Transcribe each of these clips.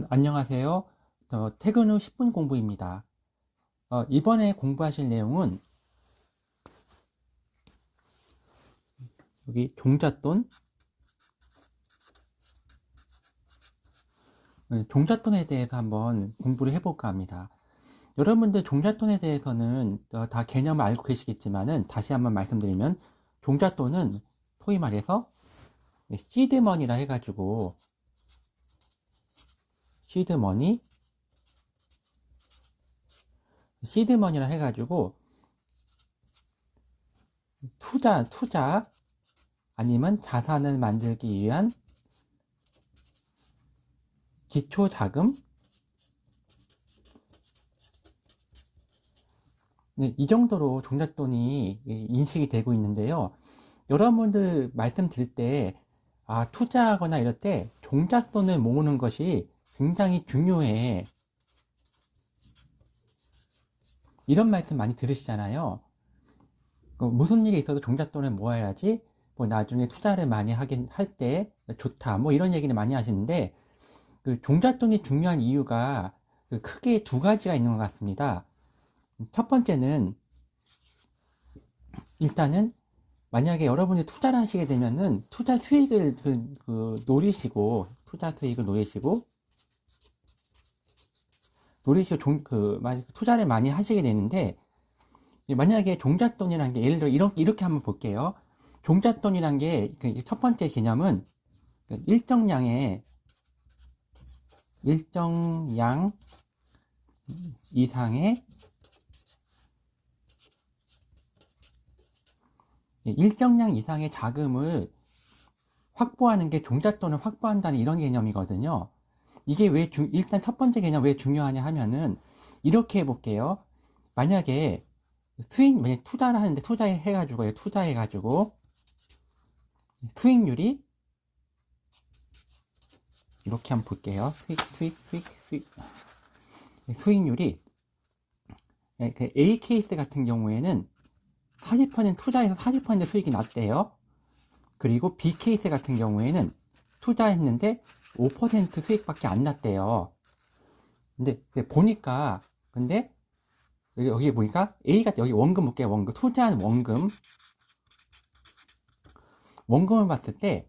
안녕하세요. 퇴근 후 10분 공부입니다. 이번에 공부하실 내용은 여기 종잣돈, 종잣돈에 대해서 한번 공부를 해볼까 합니다. 여러분들 종잣돈에 대해서는 다 개념을 알고 계시겠지만은 다시 한번 말씀드리면 종잣돈은 소위 말해서 시드머니라 해가지고 시드머니, 시드머니라 해가지고 투자 아니면 자산을 만들기 위한 기초 자금. 네, 이 정도로 종잣돈이 인식이 되고 있는데요. 여러분들 말씀드릴 때, 투자하거나 이럴 때 종잣돈을 모으는 것이 굉장히 중요해. 이런 말씀 많이 들으시잖아요. 무슨 일이 있어도 종잣돈을 모아야지, 뭐 나중에 투자를 많이 하긴 할 때 좋다. 뭐 이런 얘기를 많이 하시는데, 그 종잣돈이 중요한 이유가 크게 두 가지가 있는 것 같습니다. 첫 번째는 일단은 만약에 여러분이 투자를 하시게 되면은 투자 수익을 노리시고 투자를 많이 하시게 되는데, 만약에 종잣돈이라는 게 예를 들어 이렇게 한번 볼게요. 종잣돈이라는 게 첫 번째 개념은 일정량의 일정량 이상의 일정량 이상의 자금을 확보하는 게 종잣돈을 확보한다는 이런 개념이거든요. 이게 일단 첫 번째 개념 왜 중요하냐 하면은 이렇게 해볼게요. 만약에 만약 투자를 하는데 투자해가지고 수익률이 이렇게 한번 볼게요. 수익률이 A 케이스 같은 경우에는 40% 투자해서 40% 수익이 났대요. 그리고 B 케이스 같은 경우에는 투자했는데 5% 수익밖에 안 났대요. 근데 보니까 여기 보니까 A가 여기 원금 볼게요. 원금 투자한 원금을 봤을 때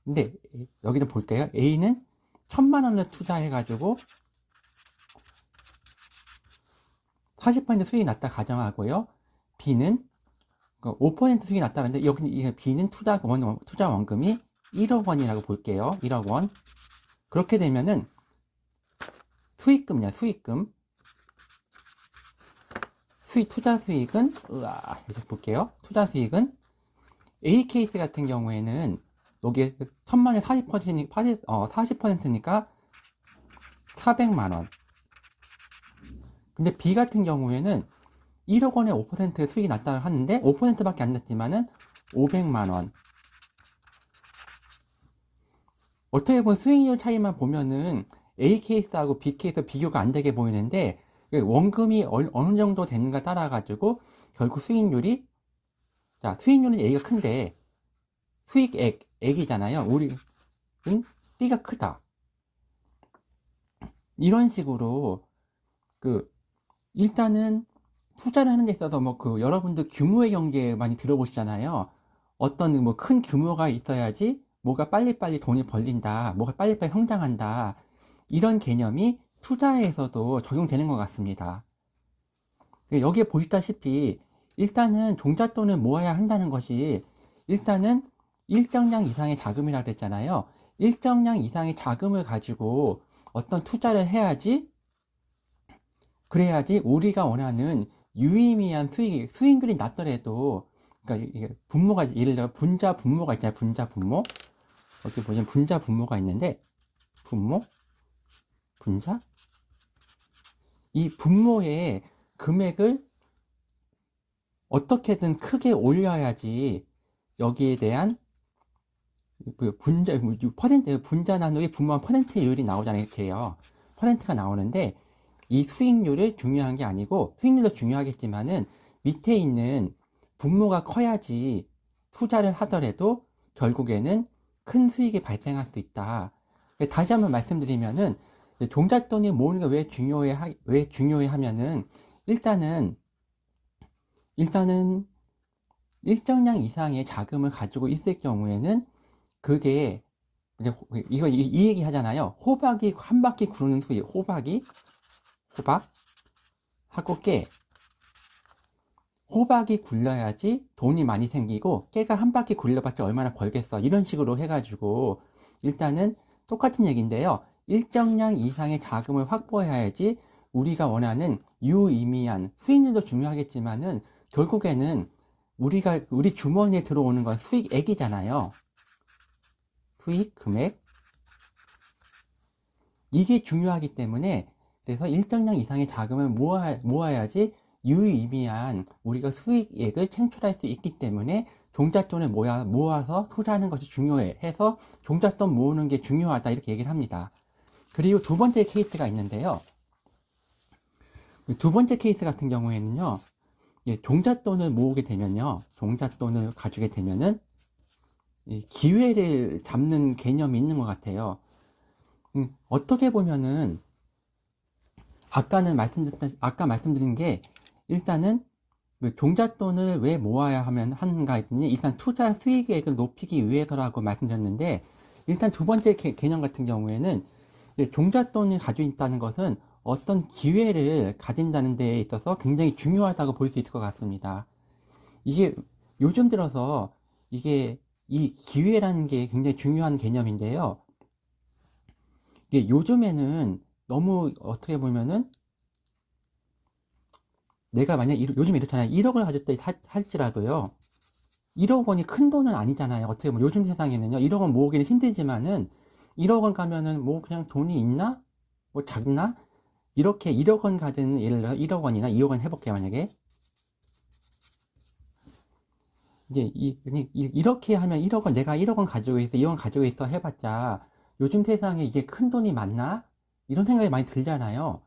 근데 여기를 볼게요. A는 1000만 원을 투자해가지고 40% 수익이 났다 가정하고요. B는 5% 수익이 났다는데 여기 B는 투자 원금이 1억 원이라고 볼게요. 1억 원. 그렇게 되면은 수익금. 투자 수익은 이렇게 볼게요. 투자 수익은 A 케이스 같은 경우에는 여기에 1000만에 40%니까 400만 원. 근데 B 같은 경우에는 1억 원에 5% 수익이 났다고 하는데 5%밖에 안 났지만은 500만 원. 어떻게 보면 수익률 차이만 보면은 A 케이스하고 B 케이스 비교가 안 되게 보이는데 원금이 어느 정도 되는가 따라 가지고 결국 수익률은 A가 큰데 액이잖아요. 우리는 B가 크다. 이런 식으로 일단은 투자를 하는 데 있어서 여러분들 규모의 경제 많이 들어보시잖아요. 어떤 큰 규모가 있어야지 뭐가 빨리빨리 돈이 벌린다, 뭐가 빨리빨리 성장한다. 이런 개념이 투자에서도 적용되는 것 같습니다. 여기에 보시다시피 일단은 종잣돈을 모아야 한다는 것이 일단은 일정량 이상의 자금이라고 그랬잖아요. 일정량 이상의 자금을 가지고 어떤 투자를 해야지 그래야지 우리가 원하는 유의미한 수익률이 낮더라도 그러니까 이게 분모가 예를 들어 분자 분모가 있잖아요. 분자 분모. 여기 보시면 분자 분모가 있는데 분자 이 분모의 금액을 어떻게든 크게 올려야지 여기에 대한 분자 나누기 분모한 퍼센트율이 나오잖아요. 이렇게요. 퍼센트가 나오는데 이 수익률을 중요한 게 아니고 수익률도 중요하겠지만은 밑에 있는 분모가 커야지 투자를 하더라도 결국에는 큰 수익이 발생할 수 있다. 다시 한번 말씀드리면은, 종잣돈이 모으는 게 왜 중요해 하면은, 일단은, 일단은 일정량 이상의 자금을 가지고 있을 경우에는, 그게, 이제 이 얘기 하잖아요. 호박이 한 바퀴 구르는 수익, 호박, 하고 호박이 굴러야지 돈이 많이 생기고, 깨가 한 바퀴 굴려봤자 얼마나 벌겠어. 이런 식으로 해가지고, 일단은 똑같은 얘기인데요. 일정량 이상의 자금을 확보해야지 우리가 원하는 유의미한 수익률도 중요하겠지만은, 결국에는 우리 주머니에 들어오는 건 수익액이잖아요. 수익 금액. 이게 중요하기 때문에, 그래서 일정량 이상의 자금을 모아야지 유의미한 우리가 수익액을 창출할 수 있기 때문에, 종잣돈을 모아서 투자하는 것이 중요해 해서 종잣돈 모으는 게 중요하다, 이렇게 얘기를 합니다. 그리고 두 번째 케이스가 있는데요. 두 번째 케이스 같은 경우에는요, 종잣돈을 모으게 되면요, 종잣돈을 가지게 되면은 기회를 잡는 개념이 있는 것 같아요. 어떻게 보면은 아까 말씀드린 게, 일단은 종잣돈을 왜 모아야 하는가 했더니, 일단 투자 수익액을 높이기 위해서라고 말씀드렸는데, 일단 두 번째 개념 같은 경우에는, 종잣돈을 가지고 있다는 것은 어떤 기회를 가진다는 데에 있어서 굉장히 중요하다고 볼 수 있을 것 같습니다. 이게 요즘 들어서 이게 이 기회라는 게 굉장히 중요한 개념인데요. 이게 요즘에는 너무 어떻게 보면은, 내가 만약 요즘 이렇잖아요. 1억을 가졌다 할지라도요, 1억 원이 큰 돈은 아니잖아요. 어떻게 보면 요즘 세상에는요, 1억 원 모으기는 힘들지만은, 1억 원 가면은 뭐 그냥 돈이 있나? 뭐 작나? 이렇게 1억 원 가진, 예를 들어 1억 원이나 2억 원 해볼게요, 만약에. 이제 이렇게 하면 1억 원, 내가 1억 원 가지고 있어, 2억 원 가지고 있어 해봤자, 요즘 세상에 이게 큰 돈이 맞나? 이런 생각이 많이 들잖아요.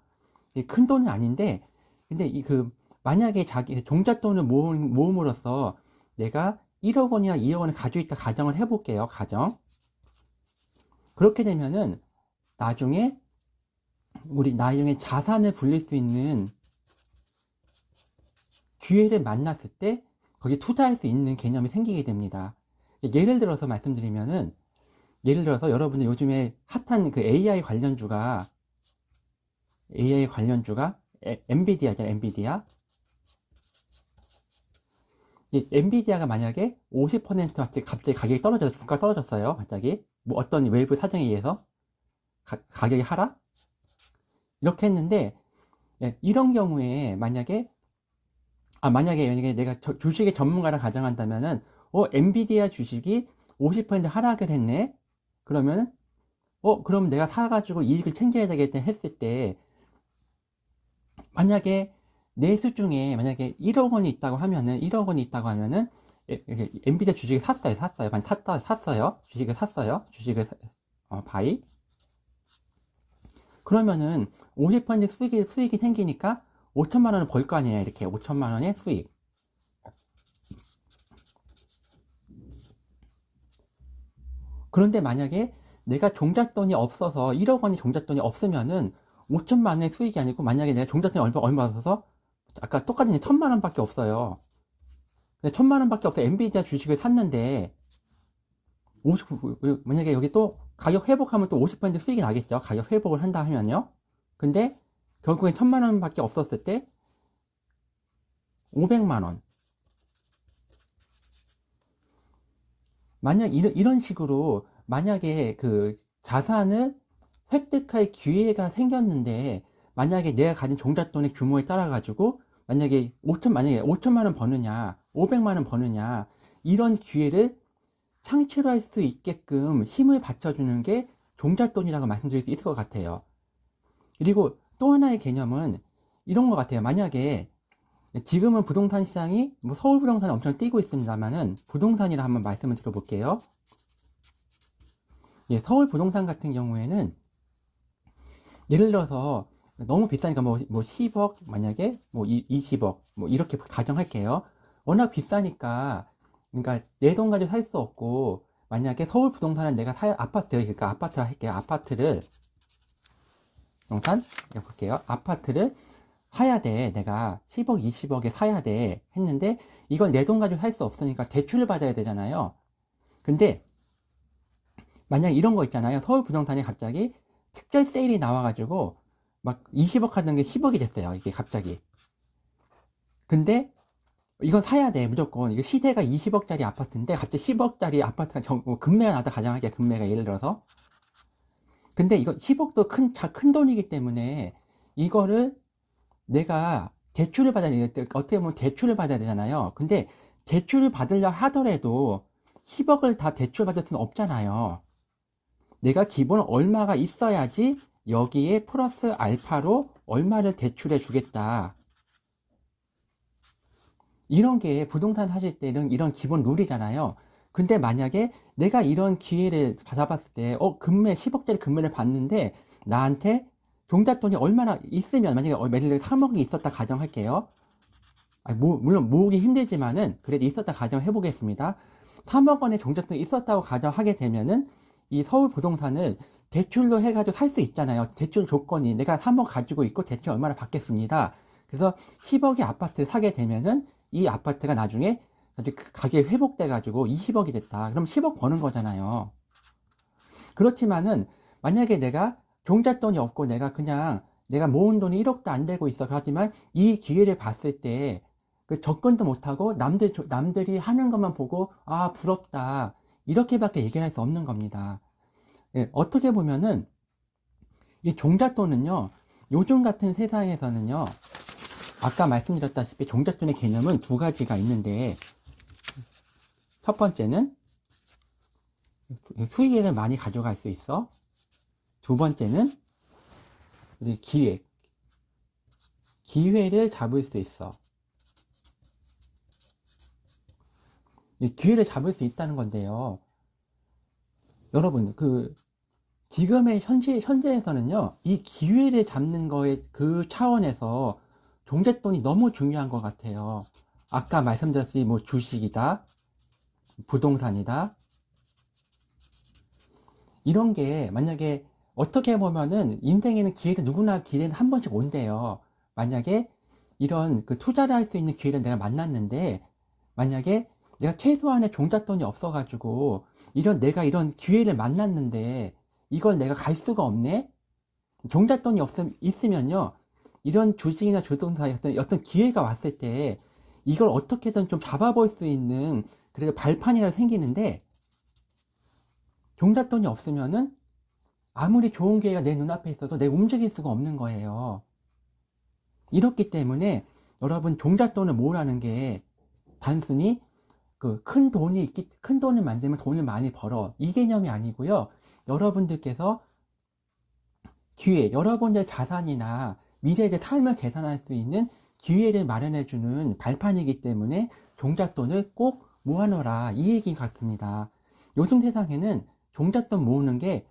이게 큰 돈은 아닌데, 근데 만약에 자기 종잣돈을 모음으로써 내가 1억 원이나 2억 원을 가지고 있다 가정을 해볼게요. 그렇게 되면은 나중에 나중에 자산을 불릴 수 있는 기회를 만났을 때 거기에 투자할 수 있는 개념이 생기게 됩니다. 예를 들어서 말씀드리면은, 예를 들어서 여러분들 요즘에 핫한 그 AI 관련주가 엔비디아죠, 엔비디아. 엔비디아가 만약에 50% 갑자기 가격이 떨어져서 주가가 떨어졌어요. 갑자기 뭐 어떤 외부 사정에 의해서 가격이 하락? 이렇게 했는데, 이런 경우에 만약에 내가 주식의 전문가라 가정한다면은, 엔비디아 주식이 50% 하락을 했네? 그러면, 그럼 내가 사가지고 이익을 챙겨야 되겠다 했을 때, 만약에 내수 중에 만약에 1억 원이 있다고 하면은, 엔비디아 주식을 샀어요. 샀어요. 바이. 그러면은 50% 수익이 생기니까 5천만 원을 벌 거 아니에요. 이렇게 5천만 원의 수익. 그런데 만약에 내가 종잣돈이 없어서 1억 원이 종잣돈이 없으면은 5천만 원의 수익이 아니고, 만약에 내가 종잣돈이 얼마 없어서 아까 똑같은 1천만 원밖에 없어요. 근데 1천만 원밖에 없어 엔비디아 주식을 샀는데, 50, 만약에 여기 또 가격 회복하면 또 50% 수익이 나겠죠. 가격 회복을 한다 하면요. 근데 결국엔 1천만 원밖에 없었을 때 500만 원. 만약 이런 식으로, 만약에 그 자산을 획득할 기회가 생겼는데, 만약에 내가 가진 종잣돈의 규모에 따라 가지고 만약에 5천만 원 버느냐, 500만 원 버느냐, 이런 기회를 창출할 수 있게끔 힘을 받쳐주는 게 종잣돈이라고 말씀드릴 수 있을 것 같아요. 그리고 또 하나의 개념은 이런 것 같아요. 만약에 지금은 부동산 시장이, 뭐 서울 부동산이 엄청 뛰고 있습니다만은, 부동산이라 한번 말씀을 드려볼게요. 서울 부동산 같은 경우에는, 예를 들어서 너무 비싸니까 뭐 10억, 만약에 뭐 20억, 뭐 이렇게 가정할게요. 워낙 비싸니까, 그러니까 내 돈 가지고 살 수 없고, 만약에 서울 부동산은 내가 아파트, 그러니까 아파트를 할게요. 아파트를, 부동산, 볼게요. 아파트를 사야 돼. 내가 10억, 20억에 사야 돼. 했는데, 이걸 내 돈 가지고 살 수 없으니까 대출을 받아야 되잖아요. 근데, 만약 이런 거 있잖아요. 서울 부동산이 갑자기 특별 세일이 나와가지고, 막 20억 하던 게 10억이 됐어요. 이게 갑자기. 근데, 이건 사야 돼. 무조건. 이게 시세가 20억짜리 아파트인데, 갑자기 10억짜리 아파트가 금매가 나다 가정하게 금매가 예를 들어서. 근데 이거 10억도 큰 돈이기 때문에, 이거를 내가 대출을 받아야 돼. 어떻게 보면 대출을 받아야 되잖아요. 근데 대출을 받으려 하더라도 10억을 다 대출 받을 수는 없잖아요. 내가 기본 얼마가 있어야지 여기에 플러스 알파로 얼마를 대출해 주겠다. 이런 게 부동산 하실 때는 이런 기본 룰이잖아요. 근데 만약에 내가 이런 기회를 받아봤을 때, 금매, 10억짜리 금매를 받는데, 나한테 종잣돈이 얼마나 있으면, 만약에 예를 들어 3억이 있었다 가정할게요. 물론 모으기 힘들지만은, 그래도 있었다 가정해보겠습니다. 3억 원의 종잣돈이 있었다고 가정하게 되면은, 이 서울 부동산을 대출로 해가지고 살 수 있잖아요. 대출 조건이 내가 3억 가지고 있고 대출 얼마나 받겠습니다. 그래서 10억의 아파트를 사게 되면은, 이 아파트가 나중에 가격이 회복돼가지고 20억이 됐다. 그럼 10억 버는 거잖아요. 그렇지만은 만약에 내가 종잣돈이 없고 내가 모은 돈이 1억도 안 되고 있어. 하지만 이 기회를 봤을 때 그 접근도 못하고 남들이 하는 것만 보고 아 부럽다. 이렇게밖에 얘기할 수 없는 겁니다. 예, 어떻게 보면은 이 종잣돈은요. 요즘 같은 세상에서는요. 아까 말씀드렸다시피 종잣돈의 개념은 두 가지가 있는데 첫 번째는 수익을 많이 가져갈 수 있어. 두 번째는 기회를 잡을 수 있어. 기회를 잡을 수 있다는 건데요. 여러분, 지금의 현재에서는요, 이 기회를 잡는 거에 그 차원에서 종잣돈이 너무 중요한 것 같아요. 아까 말씀드렸듯이 뭐 주식이다, 부동산이다, 이런 게 만약에 어떻게 보면은 인생에는 누구나 기회는 한 번씩 온대요. 만약에 이런 투자를 할 수 있는 기회를 내가 만났는데 만약에 내가 최소한의 종잣돈이 없어가지고 내가 이런 기회를 만났는데 이걸 내가 갈 수가 없네? 종잣돈이 있으면요. 이런 주식이나 부동산에 어떤 기회가 왔을 때 이걸 어떻게든 좀 잡아볼 수 있는 그래도 발판이라도 생기는데 종잣돈이 없으면은 아무리 좋은 기회가 내 눈앞에 있어도 내가 움직일 수가 없는 거예요. 이렇기 때문에 여러분 종잣돈을 모으라는 게 단순히 큰 돈을 만들면 돈을 많이 벌어. 이 개념이 아니고요. 여러분들께서 여러분들 자산이나 미래의 삶을 계산할 수 있는 기회를 마련해주는 발판이기 때문에 종잣돈을 꼭 모아놓으라. 이 얘기 같습니다. 요즘 세상에는 종잣돈 모으는 게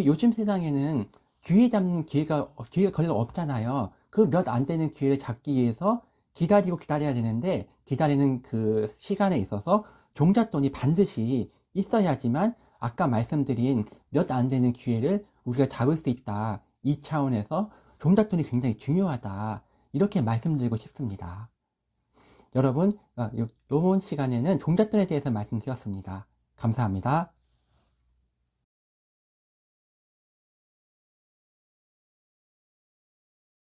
요즘 세상에는 기회 잡는 기회가 거의 없잖아요. 그 몇 안 되는 기회를 잡기 위해서 기다려야 되는데, 기다리는 그 시간에 있어서 종잣돈이 반드시 있어야지만 아까 말씀드린 몇 안 되는 기회를 우리가 잡을 수 있다. 이 차원에서 종잣돈이 굉장히 중요하다. 이렇게 말씀드리고 싶습니다. 여러분, 이번 시간에는 종잣돈에 대해서 말씀드렸습니다. 감사합니다.